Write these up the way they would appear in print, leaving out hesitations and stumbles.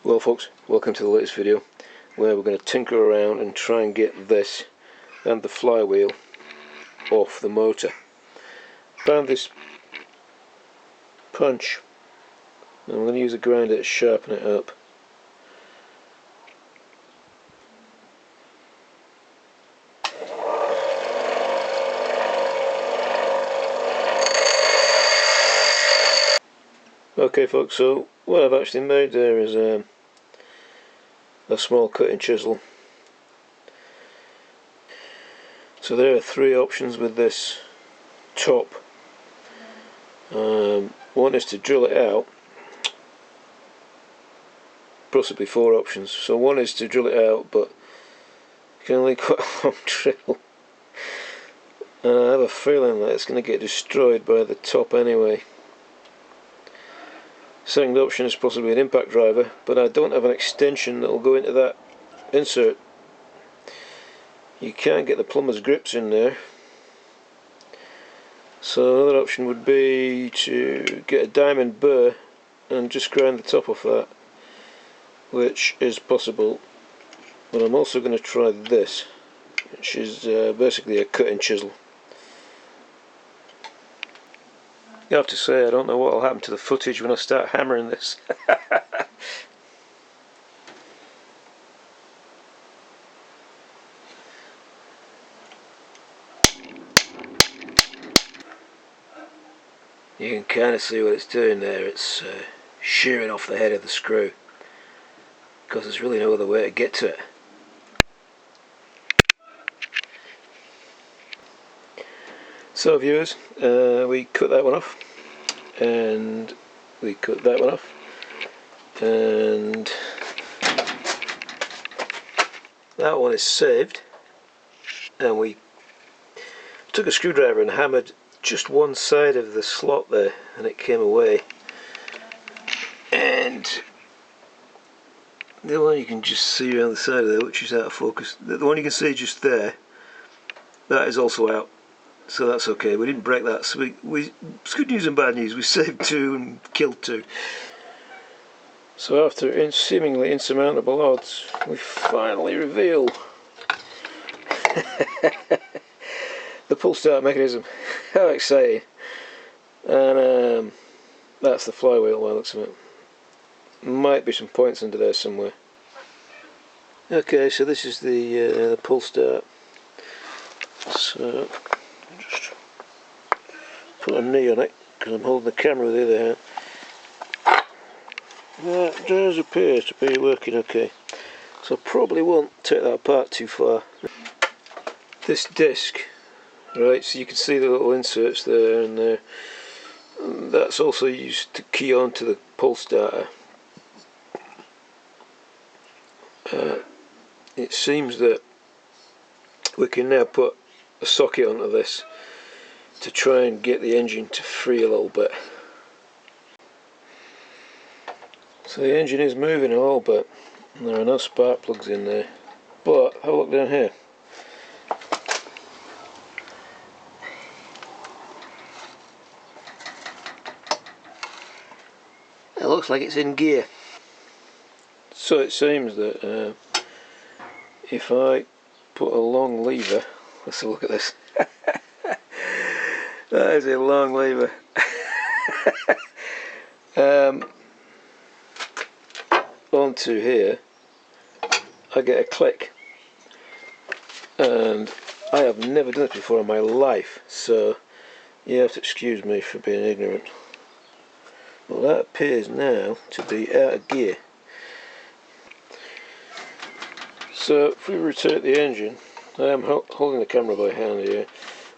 Well folks, welcome to the latest video where we're going to tinker around and try and get this and the flywheel off the motor. Found this punch and I'm going to use a grinder to sharpen it up. Okay folks, so what I've actually made there is a small cutting chisel. So there are three options with this top. One is to drill it out, possibly four options. So one is to drill it out, but you can only quite a long drill. And I have a feeling that it's going to get destroyed by the top anyway. Second option is possibly an impact driver, but I don't have an extension that will go into that insert. You can't get the plumber's grips in there. So another option would be to get a diamond burr and just grind the top off that, which is possible. But I'm also going to try this, which is basically a cutting chisel. You have to say, I don't know what will happen to the footage when I start hammering this. You can kind of see what it's doing there. It's shearing off the head of the screw, because there's really no other way to get to it. So viewers, we cut that one off, and we cut that one off, and that one is saved, and we took a screwdriver and hammered just one side of the slot there and it came away, and the one you can just see around the side of there, which is out of focus, the one you can see just there, that is also out. So that's okay, we didn't break that, so it's good news and bad news, we saved two and killed two. So after seemingly insurmountable odds, we finally reveal the pull start mechanism. How exciting. And that's the flywheel by the looks of it. Might be some points under there somewhere. Okay, so this is the pull start. So just put a knee on it because I'm holding the camera with the other hand. That does appear to be working okay. So I probably won't take that apart too far. This disc, right, so you can see the little inserts there and there. That's also used to key onto the pull starter. It seems that we can now put a socket onto this to try and get the engine to free a little bit. So the engine is moving a little bit, and there are no spark plugs in there. But have a look down here. It looks like it's in gear. So it seems that if I put a long lever, let's have a look at this. That is a long lever. Onto here, I get a click, and I have never done it before in my life, so you have to excuse me for being ignorant. Well, that appears now to be out of gear. So if we rotate the engine, I am holding the camera by hand here,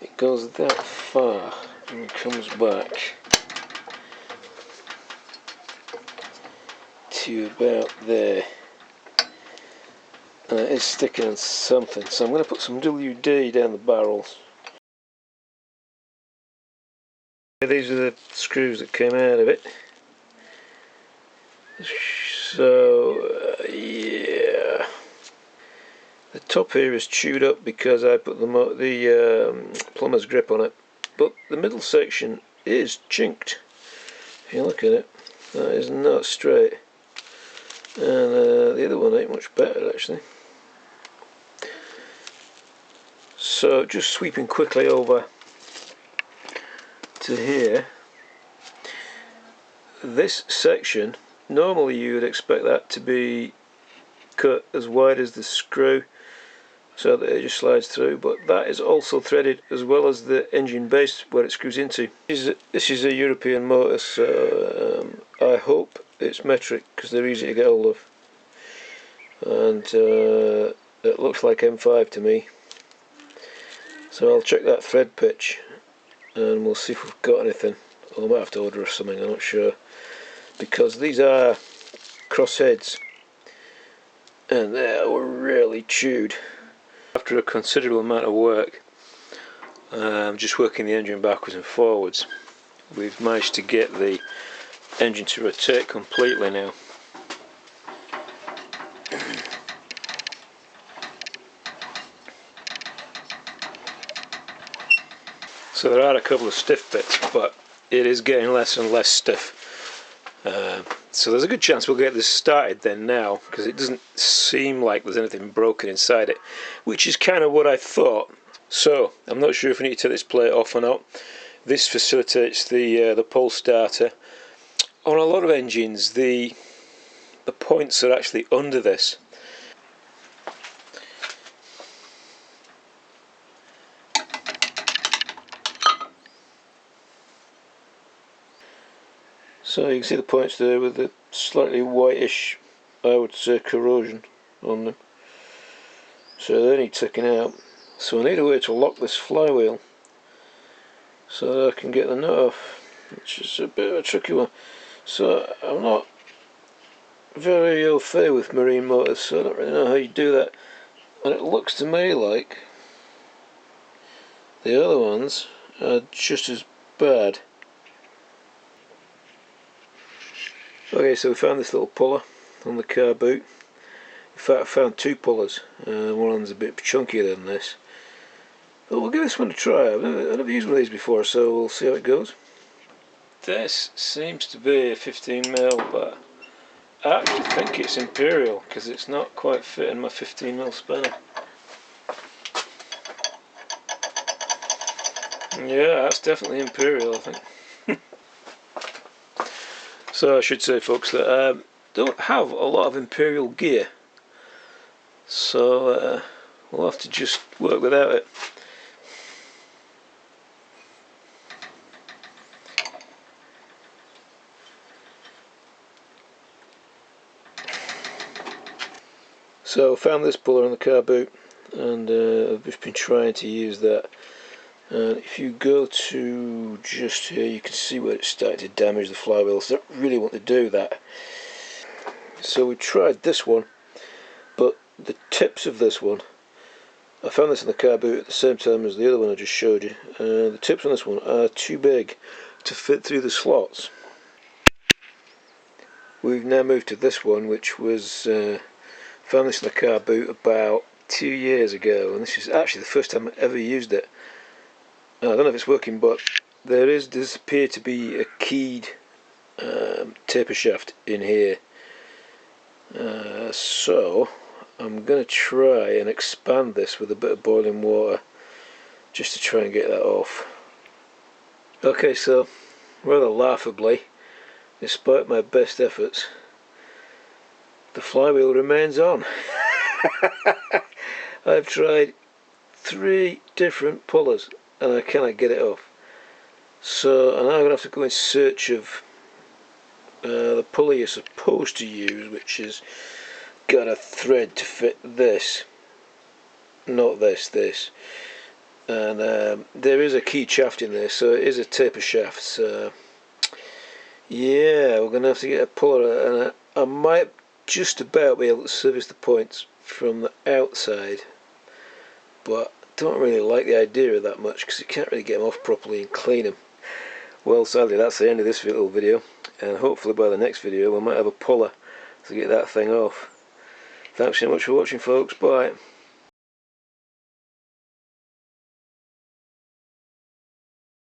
it goes that far and comes back to about there, and it is sticking on something, so I'm going to put some WD down the barrels. These are the screws that came out of it. So yeah, the top here is chewed up because I put the plumber's grip on it, but the middle section is chinked. If you look at it, that is not straight. and the other one ain't much better actually. So just sweeping quickly over to here, this section, normally you would expect that to be cut as wide as the screw so that it just slides through, but that is also threaded as well as the engine base where it screws into. This is a European motor, so I hope it's metric because they're easy to get hold of, and it looks like M5 to me, so I'll check that thread pitch and we'll see if we've got anything. I might have to order something, I'm not sure, because these are crossheads and they are really chewed. After a considerable amount of work, just working the engine backwards and forwards, we've managed to get the engine to rotate completely now. So there are a couple of stiff bits, but it is getting less and less stiff. So there's a good chance we'll get this started then now, because it doesn't seem like there's anything broken inside it, which is kind of what I thought. So I'm not sure if we need to take this plate off or not. This facilitates the pole starter. On a lot of engines, the points are actually under this. So you can see the points there with the slightly whitish, I would say, corrosion on them. So they need taking out. So I need a way to lock this flywheel so that I can get the nut off, which is a bit of a tricky one. So I'm not very au fait with marine motors, so I don't really know how you do that. And it looks to me like the other ones are just as bad. Okay, so we found this little puller on the car boot. In fact, I found two pullers. One of them's a bit chunkier than this. But we'll give this one a try. I've never used one of these before, so we'll see how it goes. This seems to be a 15mm, but I actually think it's Imperial because it's not quite fitting my 15mm spanner. Yeah, that's definitely Imperial, I think. So I should say, folks, that I don't have a lot of Imperial gear, so we'll have to just work without it. So I found this puller on the car boot, and I've just been trying to use that. And if you go to just here, you can see where it's starting to damage the flywheel, so I don't really want to do that. So we tried this one, but the tips of this one, I found this in the car boot at the same time as the other one I just showed you. The tips on this one are too big to fit through the slots. We've now moved to this one, which was found this in the car boot about 2 years ago, and this is actually the first time I ever used it. I don't know if it's working, but does appear to be a keyed taper shaft in here. So I'm going to try and expand this with a bit of boiling water just to try and get that off. Okay, so rather laughably, despite my best efforts, the flywheel remains on. I've tried 3 different pullers and I cannot get it off. So I'm now going to have to go in search of the pulley you're supposed to use, which has got a thread to fit this, not this. And there is a key shaft in there, so it is a taper shaft. So yeah, we're going to have to get a puller, and I might just about be able to service the points from the outside, but I don't really like the idea of that much because you can't really get them off properly and clean them. Well, sadly that's the end of this little video, and hopefully by the next video we might have a puller to get that thing off. Thanks so much for watching, folks. Bye.